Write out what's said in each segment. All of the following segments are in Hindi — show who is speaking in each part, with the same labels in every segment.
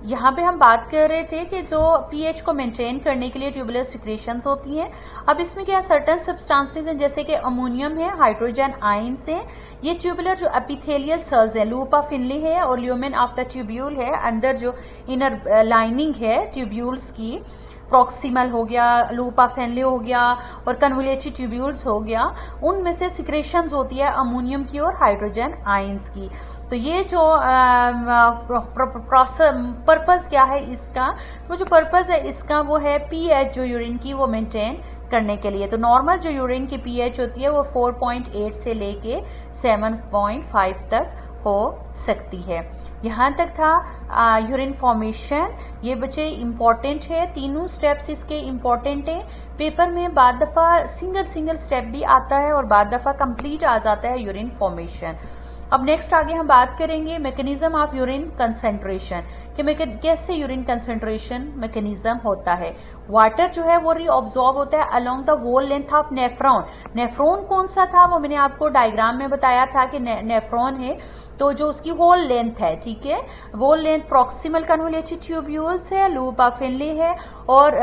Speaker 1: यहाँ पे हम बात कर रहे थे कि जो पीएच को मेंटेन करने के लिए ट्यूबुलर सिक्रेशंस होती हैं। अब इसमें क्या सर्टेन सब्सटेंसेस हैं, जैसे कि अमोनियम है, हाइड्रोजन आयंस है। ये ट्यूबुलर जो एपिथेलियल सेल्स है, लूप ऑफ फिनली है और ल्यूमेन ऑफ द ट्यूब्यूल है, अंदर जो इनर लाइनिंग है ट्यूब्यूल्स की, प्रॉक्सिमल हो गया, लूप ऑफ फिनली हो गया और कन्वोल्यूटेड ट्यूब्यूल्स हो गया, उनमें से सिक्रेशंस होती है अमोनियम की और हाइड्रोजन आयंस की। तो ये जो पर्पस क्या है इसका, वो जो पर्पस है इसका वो है पीएच जो यूरिन की वो मेंटेन करने के लिए। तो नॉर्मल जो यूरिन की पीएच होती है वो 4.8 से लेके 7.5 तक हो सकती है। यहाँ तक था यूरिन फॉर्मेशन। ये बच्चे इम्पॉर्टेंट है, तीनों स्टेप्स इसके इम्पॉर्टेंट है। पेपर में बाद दफा सिंगल स्टेप भी आता है और बाद दफा कंप्लीट आ जाता है यूरिन फॉर्मेशन। अब नेक्स्ट आगे हम बात करेंगे मैकेनिज्म ऑफ यूरिन कंसेंट्रेशन, कि कैसे यूरिन कंसेंट्रेशन मैकेनिज्म होता है। वाटर जो है वो रीअब्सॉर्ब होता है along the whole length of nephron. Nephron कौन सा था वो मैंने आपको डायग्राम में बताया था कि नेफ्रॉन है, तो जो उसकी होल लेंथ है, ठीक है, वो लेंथ प्रॉक्सिमल कन्वोल्यूटेड ट्यूब्यूल्स है, लूप ऑफ फिनली है और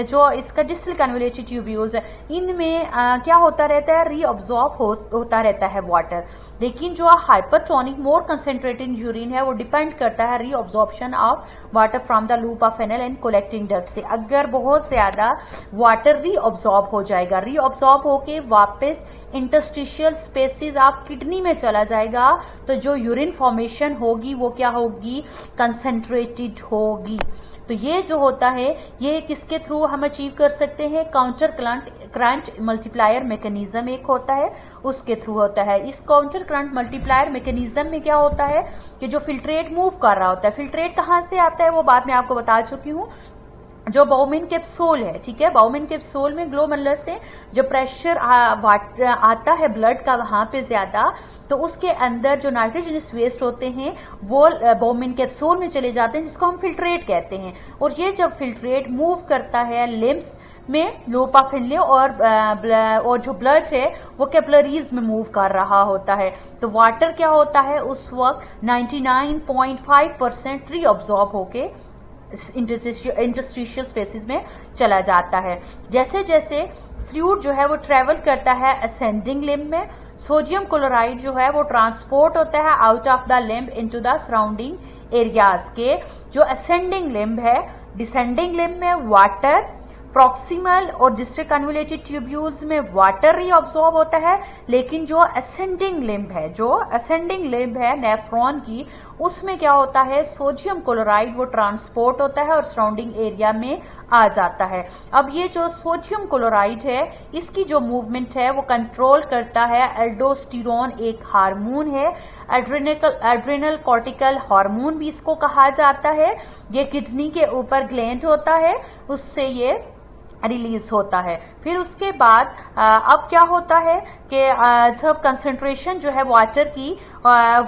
Speaker 1: जो इसका डिस्टल कन्वोल्यूटेड ट्यूब्यूल्स है, इनमें क्या होता रहता है, रीअब्सॉर्ब होता रहता है वाटर। लेकिन जो हाइपरटोनिक मोर कंसेंट्रेटेड यूरिन है वो डिपेंड करता है reabsorption of water from the loop of Henle and collecting duct से। अगर बहुत ज्यादा वाटर रीअब्सॉर्ब हो जाएगा, रीअब्सॉर्ब होके वापस इंटरस्टिशियल स्पेसिस ऑफ किडनी में चला जाएगा, तो जो यूरिन फॉर्मेशन होगी वो क्या होगी, कंसेंट्रेटेड होगी। तो ये जो होता है ये किसके थ्रू हम अचीव कर सकते हैं, काउंटर करंट मल्टीप्लायर मैकेनिज्म एक होता है, उसके थ्रू होता है। इस काउंटर करंट मल्टीप्लायर मैकेनिज्म में क्या होता है कि जो फिल्ट्रेट मूव कर रहा होता है, फिल्ट्रेट कहाँ से आता है वो बात मैं आपको बता चुकी हूँ। जो बाउमेन कैप्सूल है, ठीक है, बाउमेन कैप्सूल में ग्लोमेरुलस से जो प्रेशर आता है ब्लड का वहां पे ज्यादा, तो उसके अंदर जो नाइट्रोजनस वेस्ट होते हैं वो बाउमेन कैप्सूल में चले जाते हैं, जिसको हम फिल्ट्रेट कहते हैं। और ये जब फिल्ट्रेट मूव करता है लिम्स में, लूप ऑफ फिनली और जो ब्लड है वो कैपिलरीज में मूव कर रहा होता है, तो वाटर क्या होता है उस वक्त 99.5% रीअब्सॉर्ब होके इंटरस्टिशियल स्पेसिस में चला जाता है। जैसे जैसे फ्लूइड जो है वो ट्रेवल करता है असेंडिंग लिम्ब में, सोडियम क्लोराइड जो है वो ट्रांसपोर्ट होता है out of the limb into the surrounding areas के। जो असेंडिंग लिम्ब है, डिसेंडिंग लिम्ब में वाटर, प्रॉक्सिमल और डिस्टल कन्वोल्यूटेड ट्यूब्यूल्स में वाटर रीअब्सॉर्ब होता है, लेकिन जो असेंडिंग लिम्ब है नेफ्रॉन की, उसमें क्या होता है, सोडियम क्लोराइड वो ट्रांसपोर्ट होता है और सराउंडिंग एरिया में आ जाता है। अब ये जो सोडियम क्लोराइड है इसकी जो मूवमेंट है वो कंट्रोल करता है एल्डोस्टेरोन, एक हार्मोन है, एड्रेनल कॉर्टिकल हार्मोन भी इसको कहा जाता है। ये किडनी के ऊपर ग्लैंड होता है, उससे ये रिलीज होता है। फिर उसके बाद अब क्या होता है कि जब कंसंट्रेशन जो है वाटर की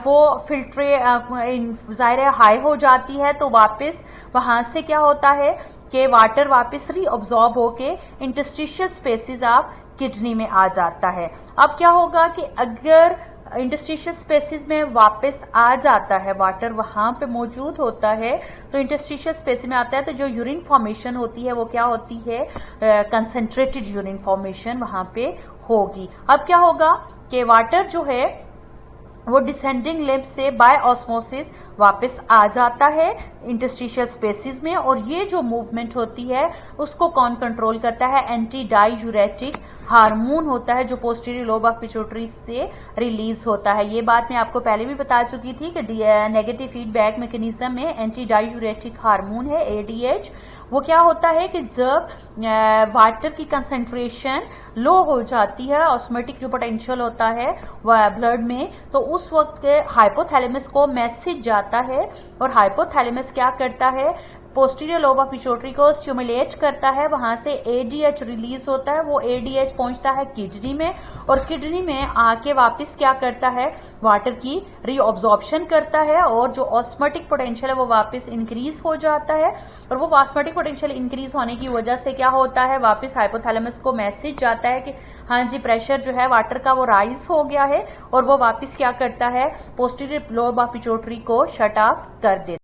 Speaker 1: वो जाहिर है हाई हो जाती है, तो वापस वहां से क्या होता है कि वाटर वापस रीअब्सॉर्ब होके इंटरस्टिशियल स्पेसिस ऑफ किडनी में आ जाता है। अब क्या होगा कि अगर इंटरस्टिशियल स्पेसिस में वापस आ जाता है, वाटर वहां पे मौजूद होता है, तो इंटरस्टिशियल स्पेसिस में आता है, तो जो यूरिन फॉर्मेशन होती है वो क्या होती है, कंसेंट्रेटेड यूरिन फॉर्मेशन वहां पे होगी। अब क्या होगा कि वाटर जो है वो डिसेंडिंग लिम्ब से बाय ऑस्मोसिस वापस आ जाता है इंटरस्टिशियल स्पेसिस में, और ये जो मूवमेंट होती है उसको कौन कंट्रोल करता है, एंटी डाययूरेटिक हार्मोन होता है जो पोस्टीरियर लोब ऑफ पिट्यूटरी से रिलीज होता है। ये बात मैं आपको पहले भी बता चुकी थी कि नेगेटिव फीडबैक मैकेनिज्म में एंटी डाययूरेटिक हार्मोन है एडीएच। वो क्या होता है कि जब वाटर की कंसेंट्रेशन लो हो जाती है, ऑस्मोटिक जो पोटेंशियल होता है ब्लड में, तो उस वक्त हाइपोथैलेमस को मैसेज जाता है और हाइपोथैलेमस क्या करता है, पोस्टीरियर लोब ऑफ पिट्यूटरी को स्टिमुलेट करता है, वहां से एडीएच रिलीज होता है, वो एडीएच पहुंचता है किडनी में, और किडनी में आके वापस क्या करता है, वाटर की रीअब्सॉर्प्शन करता है, और जो ऑस्मोटिक पोटेंशियल है वो वापस इंक्रीज हो जाता है। और वो ऑस्मोटिक पोटेंशियल इंक्रीज होने की वजह से क्या होता है, वापस हाइपोथैलेमस को मैसेज जाता है कि हाँ जी प्रेशर जो है वाटर का वो राइज हो गया है, और वो वापस क्या करता है, पोस्टीरियर लोब ऑफ पिट्यूटरी को शट ऑफ कर देता है।